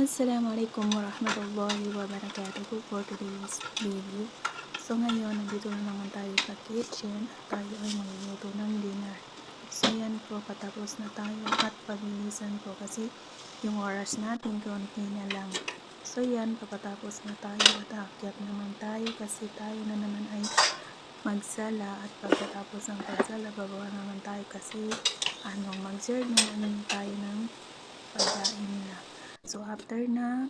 Assalamualaikum warahmatullahi wabarakatuh for today's video. So ngayon, nandito na naman tayo sa kitchen at tayo ay magluluto ng dinner. So yan po, patapos na tayo at pabilisan po kasi yung oras natin konti na lang. So yan, papatapos na tayo at aakyat naman tayo kasi tayo na naman ay magsala at pagkatapos ng pagsala, bababa naman tayo kasi mag-serve naman tayo ng pagkain nila. So after na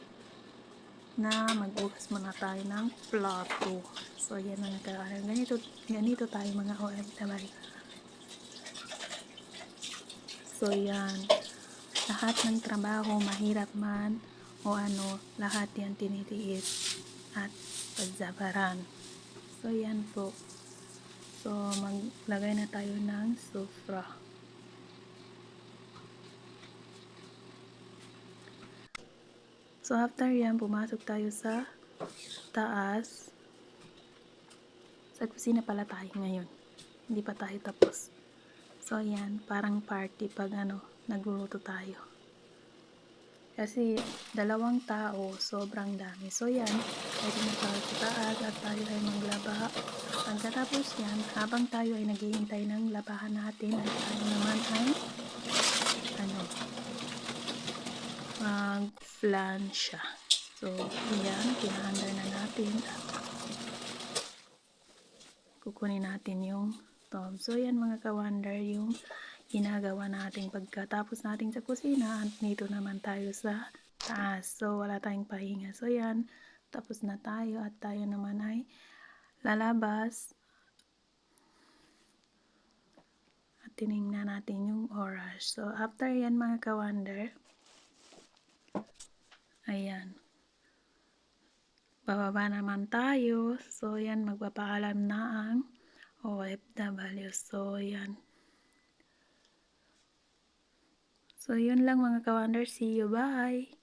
magbukas muna tayo ng plato. So yan mga kaibigan, ganito tayo mga OFW. So yan, lahat ng trabaho mahirap man o lahat yan tinitiis at pagsabaran. So yan po. So maglagay na tayo ng sufra. So after yan, pumasok tayo sa taas. Sa kusina pala tayo ngayon. Hindi pa tayo tapos. So yan, parang party pag nagluluto tayo. Kasi 2 tao, sobrang dami. So yan, pwede na tayo sa taas at tayo ay maglaba. Pagkatapos yan, habang tayo ay naghihintay ng labahan natin, at tayo naman ay mag-flansya. So yan, pinahanda na natin. Kukunin natin yung tom. So yan mga ka-wonder, yung ginagawa natin pagkatapos natin sa kusina at dito naman tayo sa taas. So wala tayong pahinga. So yan, tapos na tayo at tayo naman ay lalabas at tinignan natin yung oras. So after yan mga ka-wonder, ayan, bababa naman tayo. So yan, magpapaalam na ang OFW. So yan. So yun lang mga ka-wonder. See you. Bye!